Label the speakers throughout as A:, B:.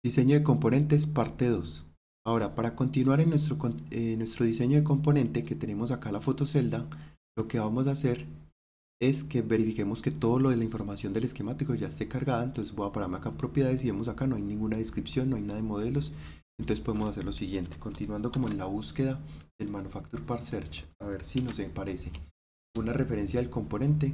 A: Diseño de componentes, parte 2. Ahora, para continuar en nuestro diseño de componente que tenemos acá la fotocelda, lo que vamos a hacer es que verifiquemos que todo lo de la información del esquemático ya esté cargada. Entonces voy a pararme acá en propiedades y vemos acá no hay ninguna descripción, no hay nada de modelos. Entonces podemos hacer lo siguiente, continuando como en la búsqueda del Manufacture Part Search, a ver si nos parece una referencia del componente.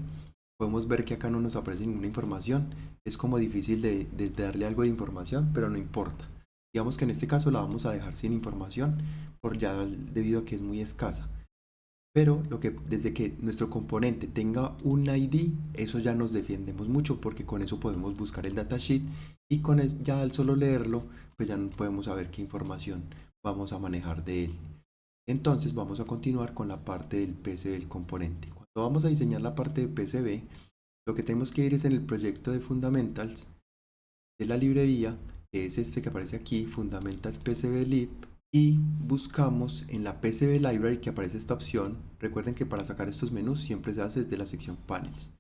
A: Podemos ver que acá no nos aparece ninguna información. Es como difícil de darle algo de información, pero no importa. Digamos que en este caso la vamos a dejar sin información por ya debido a que es muy escasa. Pero desde que nuestro componente tenga un ID, eso ya nos defendemos mucho porque con eso podemos buscar el datasheet y ya al solo leerlo, pues ya podemos saber qué información vamos a manejar de él. Entonces vamos a continuar con la parte del PCB del componente. Cuando vamos a diseñar la parte de PCB, lo que tenemos que ir es en el proyecto de Fundamentals de la librería, que es este que aparece aquí, Fundamentals PCB Lib, y buscamos en la PCB Library que aparece esta opción. Recuerden que para sacar estos menús siempre se hace desde la sección Panels.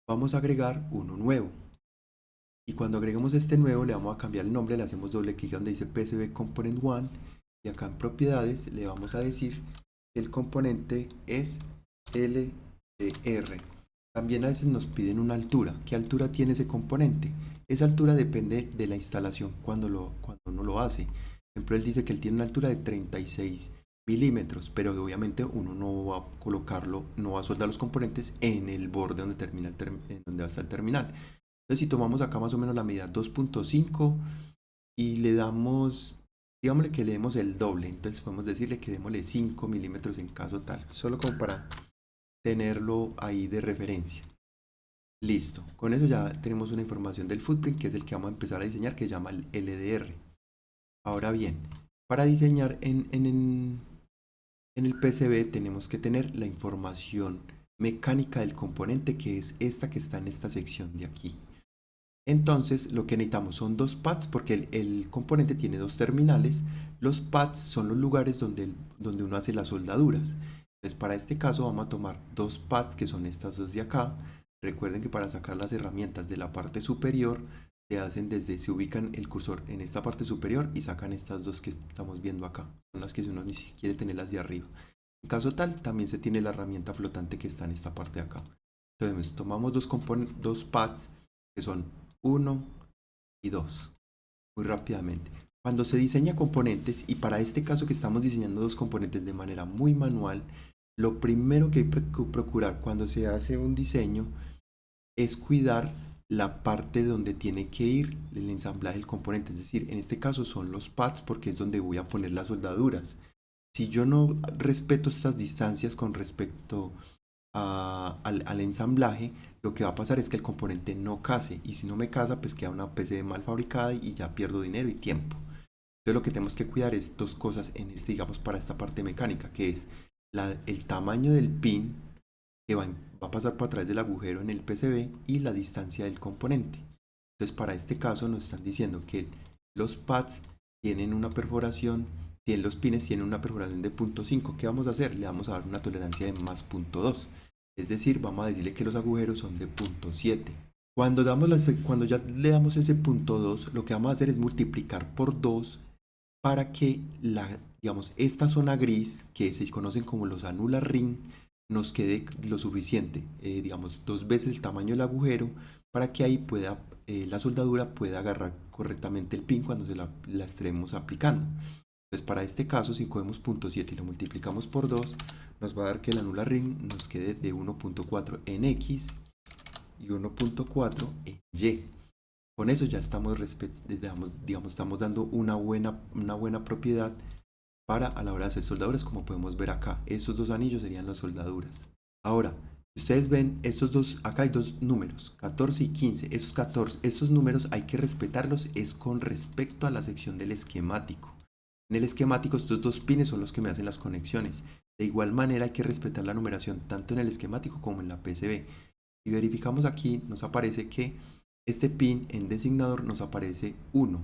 A: Vamos a agregar uno nuevo. Y cuando agregamos este nuevo le vamos a cambiar el nombre, le hacemos doble clic donde dice PCB Component 1 y acá en propiedades le vamos a decir que el componente es LDR. También a veces nos piden una altura. ¿Qué altura tiene ese componente? Esa altura depende de la instalación cuando uno lo hace. Por ejemplo, él dice que él tiene una altura de 36 milímetros, pero obviamente uno no va a colocarlo, no va a soldar los componentes en el borde donde termina en donde va a estar el terminal. Entonces, si tomamos acá más o menos la medida 2.5 y le damos, digámosle que le demos el doble, entonces podemos decirle que démosle 5 milímetros en caso tal, solo como para tenerlo ahí de referencia. Listo, con eso ya tenemos una información del footprint, que es el que vamos a empezar a diseñar, que se llama el LDR. Ahora bien, para diseñar en el PCB tenemos que tener la información mecánica del componente, que es esta que está en esta sección de aquí. Entonces lo que necesitamos son dos pads porque el componente tiene dos terminales. Los pads son los lugares donde uno hace las soldaduras. Entonces para este caso vamos a tomar dos pads que son estas dos de acá. Recuerden que para sacar las herramientas de la parte superior se ubican el cursor en esta parte superior y sacan estas dos que estamos viendo acá. Son las que uno ni siquiera quiere tener las de arriba. En caso tal, también se tiene la herramienta flotante que está en esta parte de acá. Entonces tomamos dos pads que son 1 y 2, muy rápidamente. Cuando se diseña componentes, y para este caso que estamos diseñando dos componentes de manera muy manual, lo primero que hay que procurar cuando se hace un diseño es cuidar la parte donde tiene que ir el ensamblaje del componente. Es decir, en este caso son los pads porque es donde voy a poner las soldaduras. Si yo no respeto estas distancias con respecto al ensamblaje, lo que va a pasar es que el componente no case, y si no me casa, pues queda una PC mal fabricada y ya pierdo dinero y tiempo. Entonces lo que tenemos que cuidar es dos cosas digamos, para esta parte mecánica, que es el tamaño del pin que va a pasar por a través del agujero en el PCB y la distancia del componente. Entonces para este caso nos están diciendo que los pads tienen una perforación, los pines tienen una perforación de 0.5. ¿Qué vamos a hacer? Le vamos a dar una tolerancia de más 0.2. Es decir, vamos a decirle que los agujeros son de 0.7. Cuando ya le damos ese 0.2, lo que vamos a hacer es multiplicar por 2 para que digamos, esta zona gris, que se conocen como los annular ring, nos quede lo suficiente, digamos, dos veces el tamaño del agujero, para que ahí la soldadura pueda agarrar correctamente el pin cuando la estaremos aplicando. Entonces para este caso, si cogemos 0.7 y lo multiplicamos por 2, nos va a dar que el annular ring nos quede de 1.4 en X y 1.4 en Y. Con eso ya estamos dando una buena propiedad para a la hora de hacer soldaduras, como podemos ver acá. Estos dos anillos serían las soldaduras. Ahora, ustedes ven estos dos, acá hay dos números, 14 y 15. Estos números hay que respetarlos, es con respecto a la sección del esquemático. En el esquemático estos dos pines son los que me hacen las conexiones. De igual manera hay que respetar la numeración tanto en el esquemático como en la PCB. Si verificamos aquí, nos aparece que este pin en designador nos aparece 1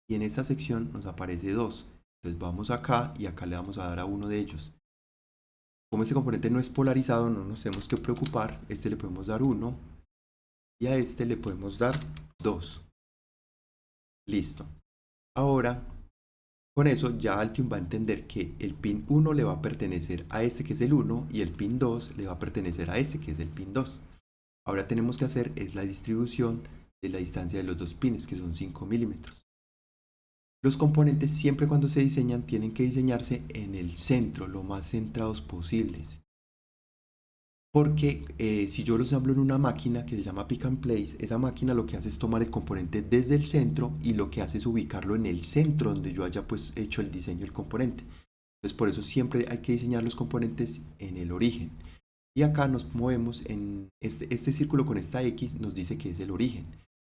A: y en esta sección nos aparece 2. Entonces vamos acá y acá le vamos a dar a uno de ellos. Como este componente no es polarizado, no nos tenemos que preocupar. Este le podemos dar 1 y a este le podemos dar 2. Listo. Ahora, con eso ya Altium va a entender que el pin 1 le va a pertenecer a este que es el 1 y el pin 2 le va a pertenecer a este que es el pin 2. Ahora tenemos que hacer es la distribución de la distancia de los dos pines, que son 5 milímetros. Los componentes siempre cuando se diseñan tienen que diseñarse en el centro, lo más centrados posibles. Porque si yo lo ensamblo en una máquina que se llama Pick and Place, esa máquina lo que hace es tomar el componente desde el centro y lo que hace es ubicarlo en el centro donde yo haya pues hecho el diseño del componente. Entonces por eso siempre hay que diseñar los componentes en el origen. Y acá nos movemos en este círculo con esta X nos dice que es el origen.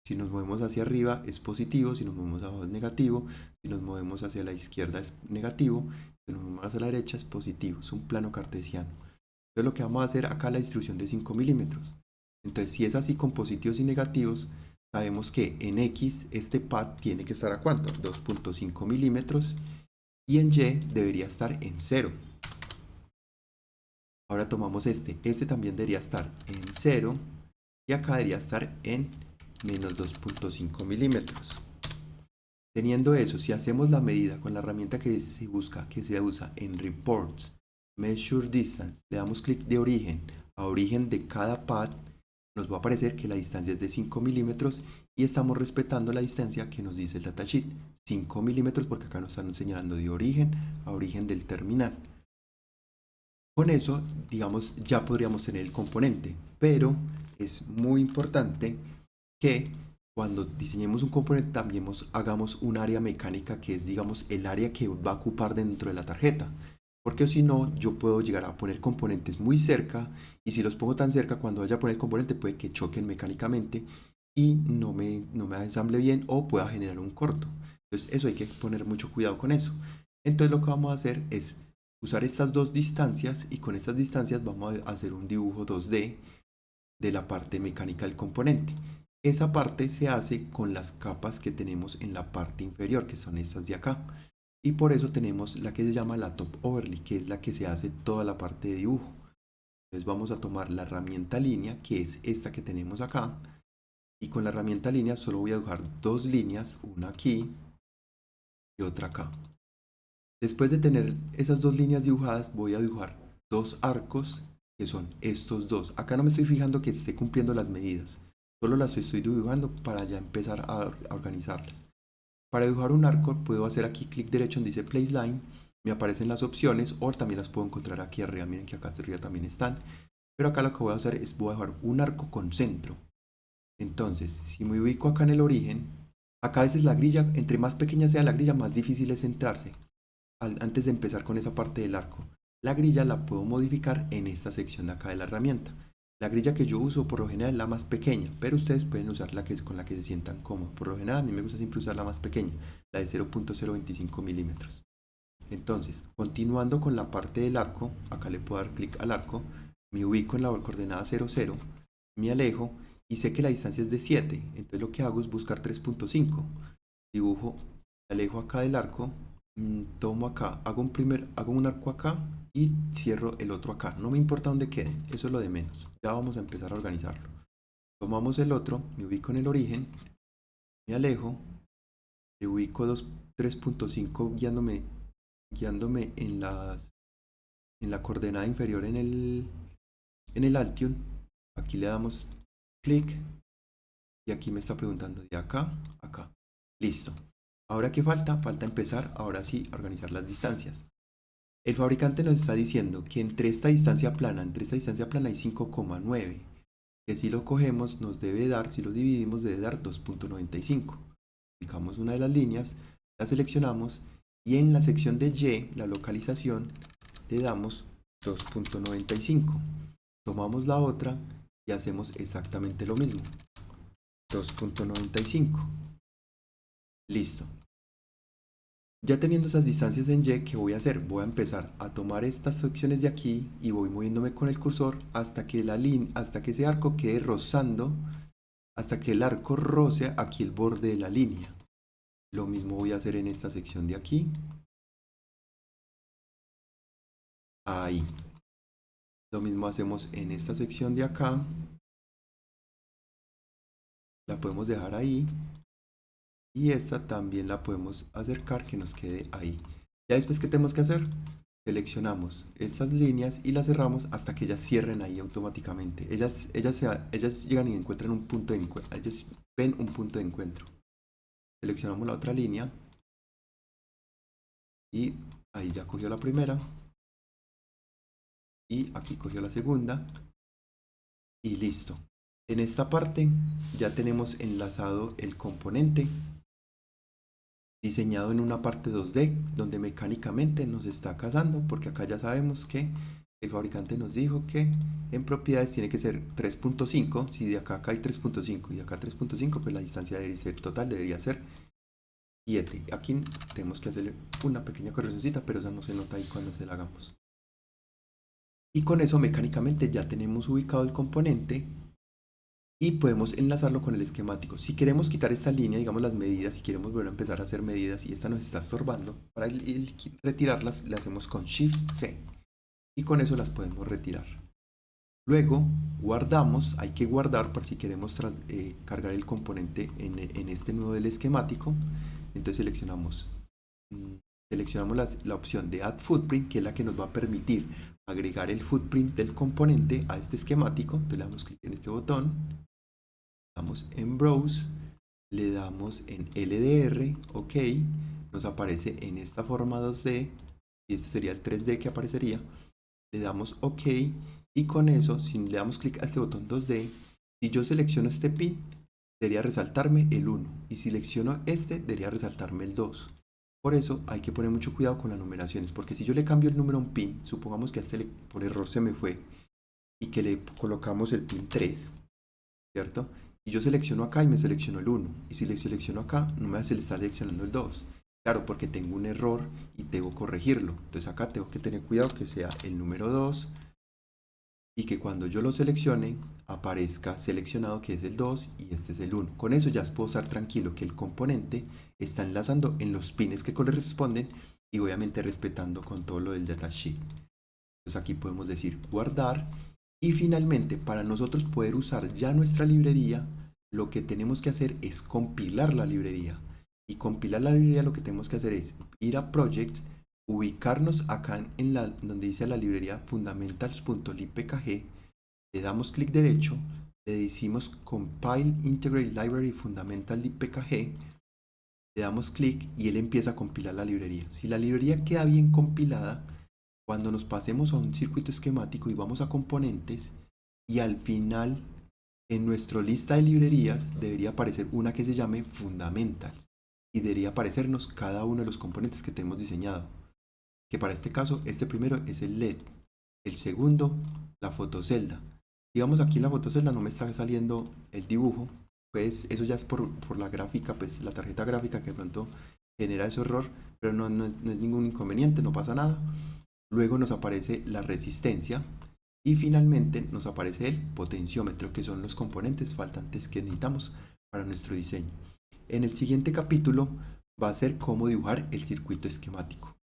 A: Si nos movemos hacia arriba es positivo, si nos movemos abajo es negativo, si nos movemos hacia la izquierda es negativo, si nos movemos hacia la derecha es positivo, es un plano cartesiano. Entonces lo que vamos a hacer acá es la distribución de 5 milímetros. Entonces si es así con positivos y negativos, sabemos que en X este pad tiene que estar a ¿cuánto? 2.5 milímetros y en Y debería estar en 0. Ahora tomamos este también debería estar en 0 y acá debería estar en menos 2.5 milímetros. Teniendo eso, si hacemos la medida con la herramienta que se busca, que se usa en Reports, Measure Distance, le damos clic de origen a origen de cada pad, nos va a aparecer que la distancia es de 5 milímetros y estamos respetando la distancia que nos dice el datasheet, 5 milímetros porque acá nos están señalando de origen a origen del terminal. Con eso, digamos, ya podríamos tener el componente, pero es muy importante que cuando diseñemos un componente también hagamos un área mecánica que es, digamos, el área que va a ocupar dentro de la tarjeta. Porque si no, yo puedo llegar a poner componentes muy cerca y si los pongo tan cerca, cuando vaya a poner el componente puede que choquen mecánicamente y no me ensamble bien o pueda generar un corto. Entonces, eso hay que poner mucho cuidado con eso. Entonces, lo que vamos a hacer es usar estas dos distancias y con estas distancias vamos a hacer un dibujo 2D de la parte mecánica del componente. Esa parte se hace con las capas que tenemos en la parte inferior, que son estas de acá. Y por eso tenemos la que se llama la Top Overlay, que es la que se hace toda la parte de dibujo. Entonces vamos a tomar la herramienta línea, que es esta que tenemos acá. Y con la herramienta línea solo voy a dibujar dos líneas, una aquí y otra acá. Después de tener esas dos líneas dibujadas, voy a dibujar dos arcos que son estos dos. Acá no me estoy fijando que esté cumpliendo las medidas, solo las estoy dibujando para ya empezar a organizarlas. Para dibujar un arco puedo hacer aquí clic derecho donde dice Place Line, me aparecen las opciones o también las puedo encontrar aquí arriba, miren que acá arriba también están. Pero acá lo que voy a hacer es voy a dibujar un arco con centro. Entonces, si me ubico acá en el origen, acá a veces la grilla, entre más pequeña sea la grilla, más difícil es centrarse antes de empezar con esa parte del arco. La grilla la puedo modificar en esta sección de acá de la herramienta. La grilla que yo uso por lo general es la más pequeña, pero ustedes pueden usar la que es con la que se sientan cómodos. Por lo general a mí me gusta siempre usar la más pequeña, la de 0.025 milímetros. Entonces, continuando con la parte del arco, acá le puedo dar clic al arco, me ubico en la coordenada 0, 0, me alejo y sé que la distancia es de 7. Entonces lo que hago es buscar 3.5. Dibujo, alejo acá del arco, tomo acá, hago un arco acá y cierro el otro acá. No me importa dónde queden, eso es lo de menos. Ya vamos a empezar a organizarlo. Tomamos el otro, me ubico en el origen, me alejo, le ubico 3.5 guiándome en la coordenada inferior en el Altium. Aquí le damos clic y aquí me está preguntando de acá a acá. Listo. Ahora qué falta? Falta empezar ahora sí a organizar las distancias. El fabricante nos está diciendo que entre esta distancia plana hay 5,9, que si lo cogemos nos debe dar, si lo dividimos debe dar 2.95. Ubicamos una de las líneas, la seleccionamos y en la sección de Y, la localización, le damos 2.95. Tomamos la otra y hacemos exactamente lo mismo, 2.95. Listo. Ya teniendo esas distancias en Y, ¿qué voy a hacer? Voy a empezar a tomar estas secciones de aquí y voy moviéndome con el cursor hasta que hasta que ese arco quede rozando, hasta que el arco roce aquí el borde de la línea. Lo mismo voy a hacer en esta sección de aquí. Ahí. Lo mismo hacemos en esta sección de acá. La podemos dejar ahí. y esta también la podemos acercar que nos quede ahí. Ya después, ¿qué tenemos que hacer? Seleccionamos estas líneas y las cerramos hasta que ellas cierren ahí automáticamente. Ellas llegan y encuentran un punto de encuentro. Ellos ven un punto de encuentro. Seleccionamos la otra línea y ahí ya cogió la primera y aquí cogió la segunda y listo. En esta parte ya tenemos enlazado el componente diseñado en una parte 2D donde mecánicamente nos está casando, porque acá ya sabemos que el fabricante nos dijo que en propiedades tiene que ser 3.5. Si de acá hay 3.5 y acá 3.5, pues la distancia total debería ser 7. Aquí tenemos que hacerle una pequeña correccióncita, pero esa no se nota ahí cuando se la hagamos. Y con eso mecánicamente ya tenemos ubicado el componente y podemos enlazarlo con el esquemático. Si queremos quitar esta línea, digamos las medidas, si queremos volver a empezar a hacer medidas y esta nos está estorbando, para retirarlas le hacemos con Shift C y con eso las podemos retirar. Luego guardamos, hay que guardar por si queremos cargar el componente en este nudo del esquemático. Entonces seleccionamos la opción de Add Footprint, que es la que nos va a permitir agregar el footprint del componente a este esquemático. Entonces le damos clic en este botón, damos en Browse, le damos en LDR, OK, nos aparece en esta forma 2D y este sería el 3D que aparecería. Le damos OK y con eso, si le damos clic a este botón 2D, si yo selecciono este pin, debería resaltarme el 1 y si selecciono este, debería resaltarme el 2. Por eso hay que poner mucho cuidado con las numeraciones, porque si yo le cambio el número a un pin, supongamos que a este por error se me fue y que le colocamos el pin 3, ¿cierto? Y yo selecciono acá y me selecciono el 1. Y si le selecciono acá, no me está seleccionando el 2. Claro, porque tengo un error y debo corregirlo. Entonces acá tengo que tener cuidado que sea el número 2 y que cuando yo lo seleccione aparezca seleccionado que es el 2 y este es el 1. Con eso ya puedo estar tranquilo que el componente está enlazando en los pines que corresponden y obviamente respetando con todo lo del datasheet. Entonces aquí podemos decir guardar y finalmente para nosotros poder usar ya nuestra librería lo que tenemos que hacer es compilar la librería y compilar la librería lo que tenemos que hacer es ir a Project, ubicarnos acá en donde dice la librería fundamentals.libpkg, le damos clic derecho, le decimos Compile Integrate Library Fundamental libpkg, le damos clic y él empieza a compilar la librería. Si la librería queda bien compilada, cuando nos pasemos a un circuito esquemático y vamos a componentes y al final en nuestra lista de librerías debería aparecer una que se llame Fundamentals y debería aparecernos cada uno de los componentes que tenemos diseñado, que para este caso este primero es el LED, el segundo la fotocelda. Digamos aquí en la fotocelda no me está saliendo el dibujo, pues eso ya es por la gráfica, pues la tarjeta gráfica que de pronto genera ese error, pero no es ningún inconveniente, no pasa nada. Luego nos aparece la resistencia y finalmente nos aparece el potenciómetro, que son los componentes faltantes que necesitamos para nuestro diseño. En el siguiente capítulo va a ser cómo dibujar el circuito esquemático.